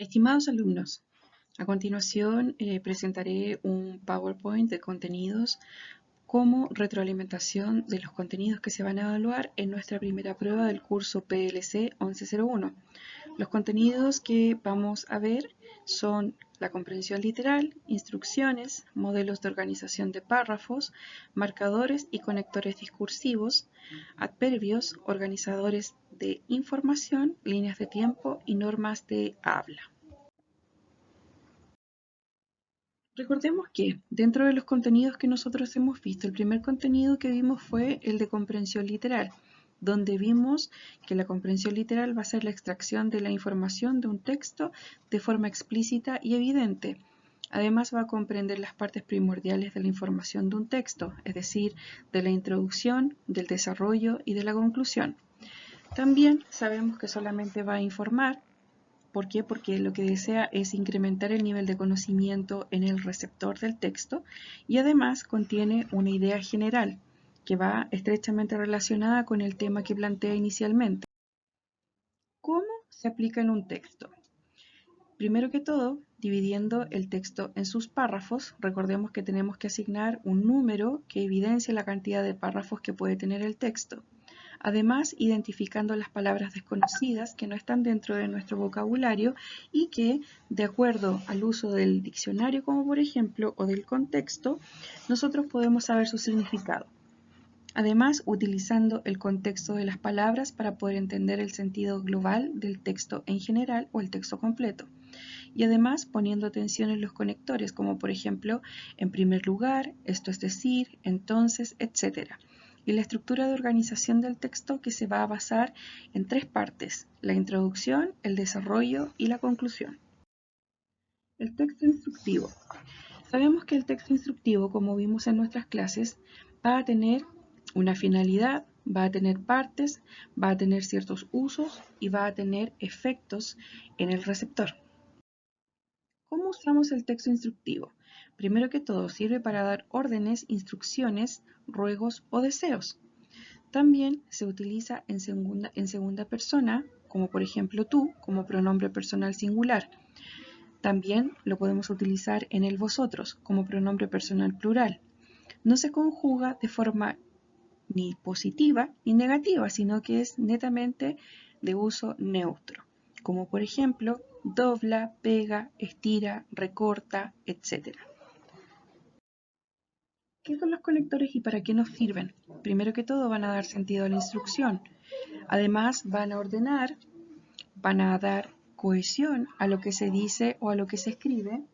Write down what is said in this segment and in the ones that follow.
Estimados alumnos, a continuación presentaré un PowerPoint de contenidos como retroalimentación de los contenidos que se van a evaluar en nuestra primera prueba del curso PLC 1101. Los contenidos que vamos a ver son la comprensión literal, instrucciones, modelos de organización de párrafos, marcadores y conectores discursivos, adverbios, organizadores de información, líneas de tiempo y normas de habla. Recordemos que dentro de los contenidos que nosotros hemos visto, el primer contenido que vimos fue el de comprensión literal, donde vimos que la comprensión literal va a ser la extracción de la información de un texto de forma explícita y evidente. Además va a comprender las partes primordiales de la información de un texto, es decir, de la introducción, del desarrollo y de la conclusión. También sabemos que solamente va a informar. ¿Por qué? Porque lo que desea es incrementar el nivel de conocimiento en el receptor del texto y además contiene una idea general que va estrechamente relacionada con el tema que plantea inicialmente. ¿Cómo se aplica en un texto? Primero que todo, dividiendo el texto en sus párrafos, recordemos que tenemos que asignar un número que evidencie la cantidad de párrafos que puede tener el texto. Además, identificando las palabras desconocidas que no están dentro de nuestro vocabulario y que, de acuerdo al uso del diccionario, como por ejemplo, o del contexto, nosotros podemos saber su significado. Además, utilizando el contexto de las palabras para poder entender el sentido global del texto en general o el texto completo. Y además poniendo atención en los conectores, como por ejemplo, en primer lugar, esto es decir, entonces, etc. Y la estructura de organización del texto que se va a basar en tres partes: la introducción, el desarrollo y la conclusión. El texto instructivo. Sabemos que el texto instructivo, como vimos en nuestras clases, va a tener una finalidad, va a tener partes, va a tener ciertos usos y va a tener efectos en el receptor. ¿Cómo usamos el texto instructivo? Primero que todo, sirve para dar órdenes, instrucciones, ruegos o deseos. También se utiliza en segunda persona, como por ejemplo tú, como pronombre personal singular. También lo podemos utilizar en el vosotros, como pronombre personal plural. No se conjuga de forma ni positiva ni negativa, sino que es netamente de uso neutro, como por ejemplo dobla, pega, estira, recorta, etc. ¿Qué son los conectores y para qué nos sirven? Primero que todo van a dar sentido a la instrucción. Además van a ordenar, van a dar cohesión a lo que se dice o a lo que se escribe.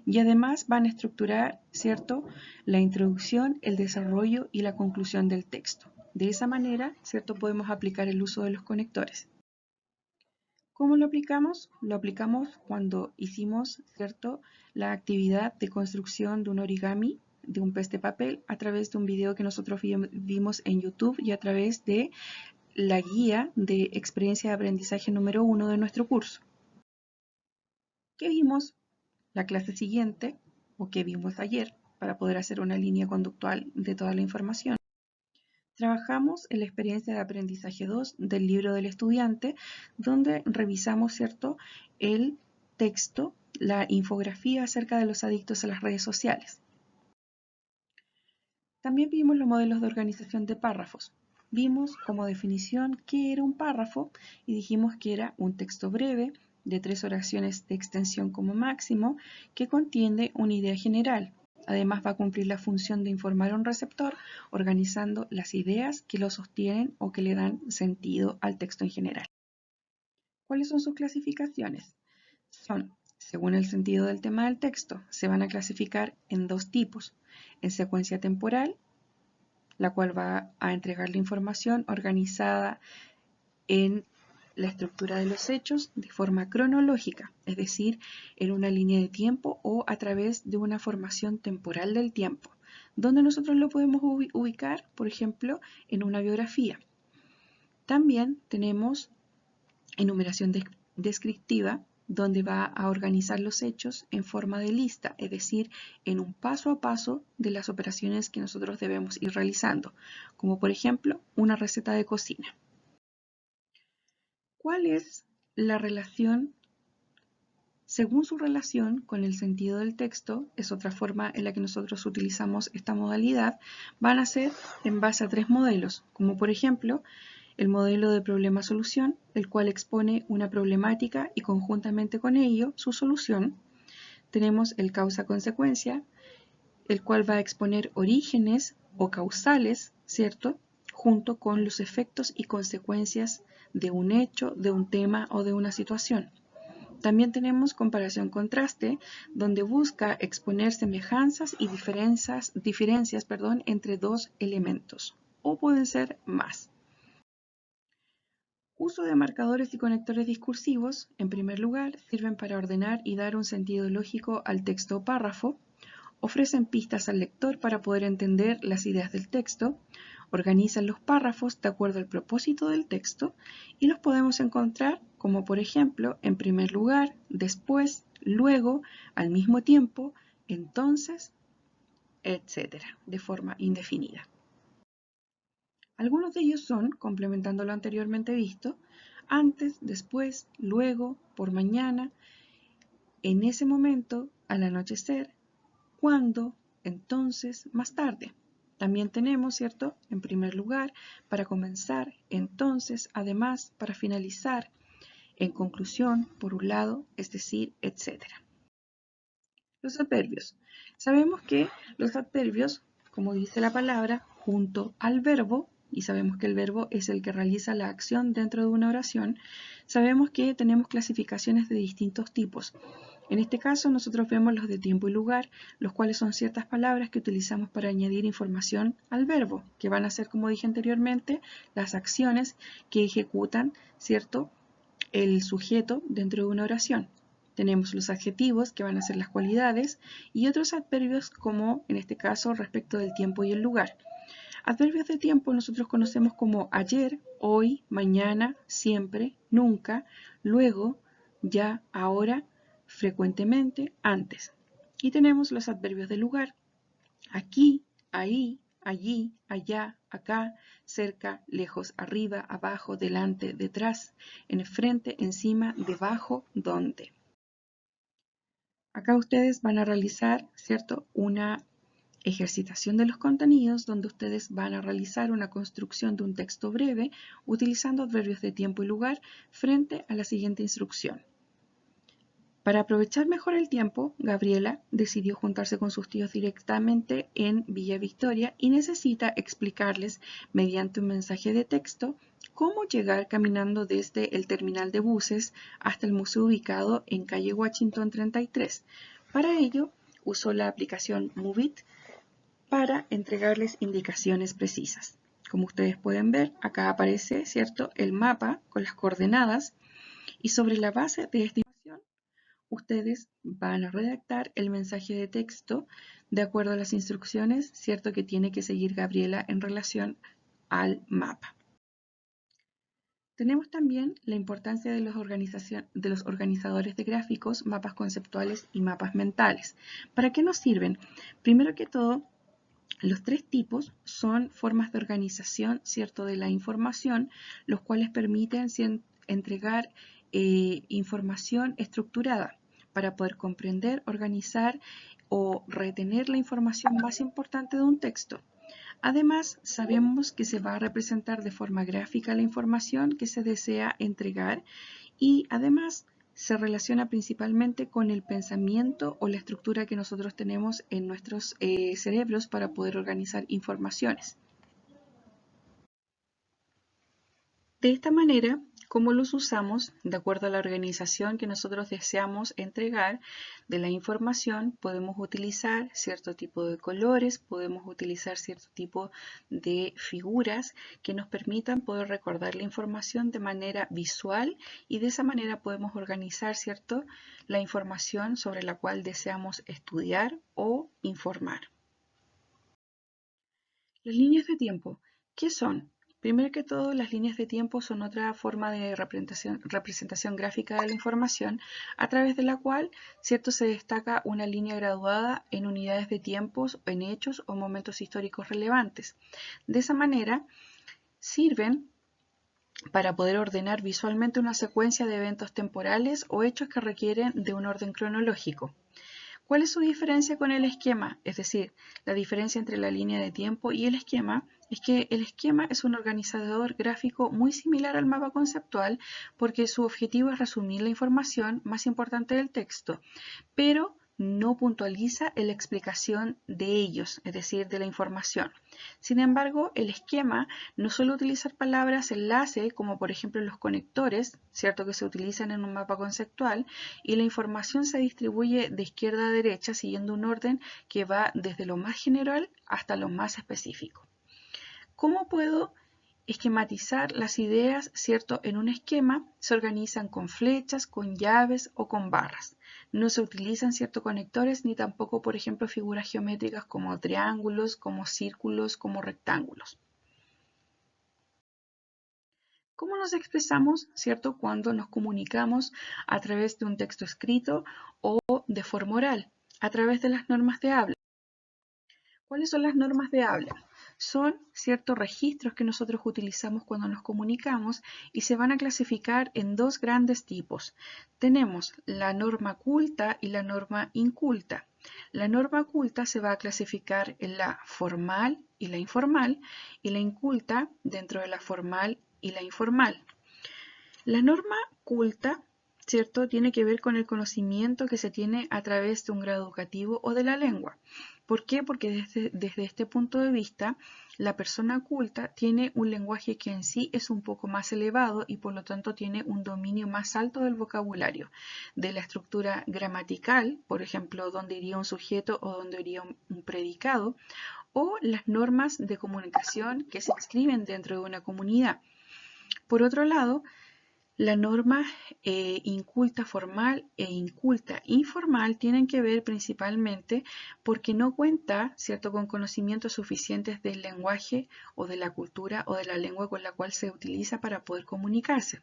Y además van a estructurar, ¿cierto?, la introducción, el desarrollo y la conclusión del texto. De esa manera, ¿cierto?, podemos aplicar el uso de los conectores. ¿Cómo lo aplicamos? Lo aplicamos cuando hicimos, ¿cierto?, la actividad de construcción de un origami, de un pez de papel, a través de un video que nosotros vimos en YouTube y a través de la guía de experiencia de aprendizaje número 1 de nuestro curso. ¿Qué vimos la clase siguiente o que vimos ayer para poder hacer una línea conductual de toda la información? Trabajamos en la experiencia de aprendizaje 2 del libro del estudiante, donde revisamos, ¿cierto?, el texto, la infografía acerca de los adictos a las redes sociales. También vimos los modelos de organización de párrafos. Vimos como definición qué era un párrafo y dijimos que era un texto breve de 3 oraciones de extensión como máximo que contiene una idea general. Además va a cumplir la función de informar a un receptor organizando las ideas que lo sostienen o que le dan sentido al texto en general. ¿Cuáles son sus clasificaciones? Son, según el sentido del tema del texto, se van a clasificar en dos tipos: en secuencia temporal, la cual va a entregar la información organizada en la estructura de los hechos de forma cronológica, es decir, en una línea de tiempo o a través de una formación temporal del tiempo, donde nosotros lo podemos ubicar, por ejemplo, en una biografía. También tenemos enumeración descriptiva, donde va a organizar los hechos en forma de lista, es decir, en un paso a paso de las operaciones que nosotros debemos ir realizando, como por ejemplo una receta de cocina. ¿Cuál es la relación según su relación con el sentido del texto, es otra forma en la que nosotros utilizamos esta modalidad, van a ser en base a 3 modelos, como por ejemplo, el modelo de problema-solución, el cual expone una problemática y conjuntamente con ello su solución. Tenemos el causa-consecuencia, el cual va a exponer orígenes o causales, ¿cierto?, junto con los efectos y consecuencias de un hecho, de un tema o de una situación. También tenemos comparación-contraste, donde busca exponer semejanzas y diferencias entre dos elementos, o pueden ser más. Uso de marcadores y conectores discursivos, en primer lugar, sirven para ordenar y dar un sentido lógico al texto o párrafo, ofrecen pistas al lector para poder entender las ideas del texto, organizan los párrafos de acuerdo al propósito del texto y los podemos encontrar como por ejemplo en primer lugar, después, luego, al mismo tiempo, entonces, etc., de forma indefinida. Algunos de ellos son, complementando lo anteriormente visto, antes, después, luego, por mañana, en ese momento, al anochecer, cuando, entonces, más tarde. También tenemos, ¿cierto?, en primer lugar, para comenzar, entonces, además, para finalizar, en conclusión, por un lado, es decir, etc. Los adverbios. Sabemos que los adverbios, como dice la palabra, junto al verbo, y sabemos que el verbo es el que realiza la acción dentro de una oración, sabemos que tenemos clasificaciones de distintos tipos. En este caso nosotros vemos los de tiempo y lugar, los cuales son ciertas palabras que utilizamos para añadir información al verbo, que van a ser, como dije anteriormente, las acciones que ejecutan, ¿cierto?, el sujeto dentro de una oración. Tenemos los adjetivos, que van a ser las cualidades, y otros adverbios como, en este caso, respecto del tiempo y el lugar. Adverbios de tiempo nosotros conocemos como ayer, hoy, mañana, siempre, nunca, luego, ya, ahora, frecuentemente, antes. Y tenemos los adverbios de lugar. Aquí, ahí, allí, allá, acá, cerca, lejos, arriba, abajo, delante, detrás, en el frente, encima, debajo, donde. Acá ustedes van a realizar, ¿cierto?, una ejercitación de los contenidos donde ustedes van a realizar una construcción de un texto breve utilizando adverbios de tiempo y lugar frente a la siguiente instrucción. Para aprovechar mejor el tiempo, Gabriela decidió juntarse con sus tíos directamente en Villa Victoria y necesita explicarles mediante un mensaje de texto cómo llegar caminando desde el terminal de buses hasta el museo ubicado en calle Washington 33. Para ello, usó la aplicación Moovit para entregarles indicaciones precisas. Como ustedes pueden ver, acá aparece, ¿cierto?, el mapa con las coordenadas y sobre la base de esta información ustedes van a redactar el mensaje de texto de acuerdo a las instrucciones, ¿cierto?, que tiene que seguir Gabriela en relación al mapa. Tenemos también la importancia de los organizadores de gráficos, mapas conceptuales y mapas mentales. ¿Para qué nos sirven? Primero que todo, los 3 tipos son formas de organización, ¿cierto?, de la información, los cuales permiten entregar información estructurada para poder comprender, organizar o retener la información más importante de un texto. Además, sabemos que se va a representar de forma gráfica la información que se desea entregar y además se relaciona principalmente con el pensamiento o la estructura que nosotros tenemos en nuestros cerebros para poder organizar informaciones. De esta manera, ¿cómo los usamos? De acuerdo a la organización que nosotros deseamos entregar de la información, podemos utilizar cierto tipo de colores, podemos utilizar cierto tipo de figuras que nos permitan poder recordar la información de manera visual y de esa manera podemos organizar, ¿cierto?, la información sobre la cual deseamos estudiar o informar. Las líneas de tiempo, ¿qué son? Primero que todo, las líneas de tiempo son otra forma de representación gráfica de la información a través de la cual, ¿cierto?, se destaca una línea graduada en unidades de tiempos, en hechos o momentos históricos relevantes. De esa manera, sirven para poder ordenar visualmente una secuencia de eventos temporales o hechos que requieren de un orden cronológico. ¿Cuál es su diferencia con el esquema? Es decir, la diferencia entre la línea de tiempo y el esquema es que el esquema es un organizador gráfico muy similar al mapa conceptual porque su objetivo es resumir la información más importante del texto, pero no puntualiza en la explicación de ellos, es decir, de la información. Sin embargo, el esquema no suele utilizar palabras enlace, como por ejemplo los conectores, cierto que se utilizan en un mapa conceptual, y la información se distribuye de izquierda a derecha siguiendo un orden que va desde lo más general hasta lo más específico. ¿Cómo puedo esquematizar las ideas, cierto? En un esquema se organizan con flechas, con llaves o con barras. No se utilizan, cierto, conectores ni tampoco, por ejemplo, figuras geométricas como triángulos, como círculos, como rectángulos. ¿Cómo nos expresamos, cierto, cuando nos comunicamos a través de un texto escrito o de forma oral? A través de las normas de habla. ¿Cuáles son las normas de habla? Son ciertos registros que nosotros utilizamos cuando nos comunicamos y se van a clasificar en dos grandes tipos. Tenemos la norma culta y la norma inculta. La norma culta se va a clasificar en la formal y la informal, y la inculta dentro de la formal y la informal. La norma culta, ¿cierto?, tiene que ver con el conocimiento que se tiene a través de un grado educativo o de la lengua. ¿Por qué? Porque desde este punto de vista, la persona culta tiene un lenguaje que en sí es un poco más elevado y por lo tanto tiene un dominio más alto del vocabulario, de la estructura gramatical, por ejemplo, dónde iría un sujeto o dónde iría un predicado, o las normas de comunicación que se escriben dentro de una comunidad. Por otro lado, la norma inculta formal e inculta informal tienen que ver principalmente porque no cuenta, ¿cierto?, con conocimientos suficientes del lenguaje o de la cultura o de la lengua con la cual se utiliza para poder comunicarse.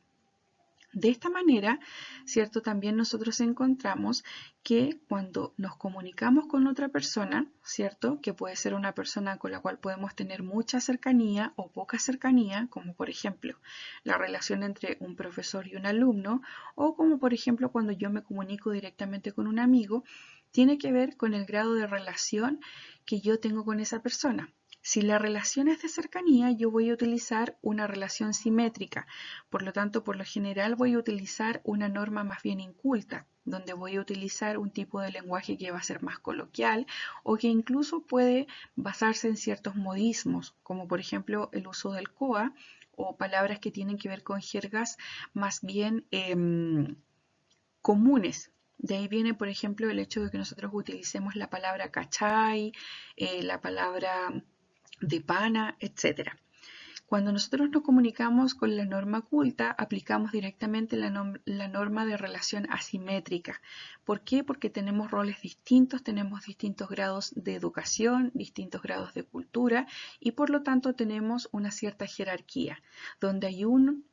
De esta manera, ¿cierto? También nosotros encontramos que cuando nos comunicamos con otra persona, ¿cierto? Que puede ser una persona con la cual podemos tener mucha cercanía o poca cercanía, como por ejemplo la relación entre un profesor y un alumno, o como por ejemplo cuando yo me comunico directamente con un amigo, tiene que ver con el grado de relación que yo tengo con esa persona. Si la relación es de cercanía, yo voy a utilizar una relación simétrica. Por lo tanto, por lo general voy a utilizar una norma más bien inculta, donde voy a utilizar un tipo de lenguaje que va a ser más coloquial o que incluso puede basarse en ciertos modismos, como por ejemplo el uso del coa o palabras que tienen que ver con jergas más bien comunes. De ahí viene, por ejemplo, el hecho de que nosotros utilicemos la palabra cachai, la palabra de pana, etc. Cuando nosotros nos comunicamos con la norma culta, aplicamos directamente la norma de relación asimétrica. ¿Por qué? Porque tenemos roles distintos, tenemos distintos grados de educación, distintos grados de cultura y por lo tanto tenemos una cierta jerarquía, donde hay un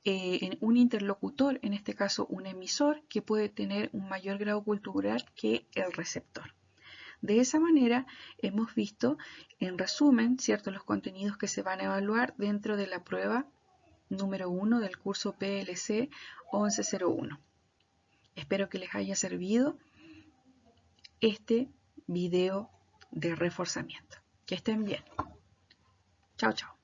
interlocutor, en este caso un emisor, que puede tener un mayor grado cultural que el receptor. De esa manera hemos visto, en resumen, ¿cierto?, los contenidos que se van a evaluar dentro de la prueba número 1 del curso PLC 1101. Espero que les haya servido este video de reforzamiento. Que estén bien. Chao, chao.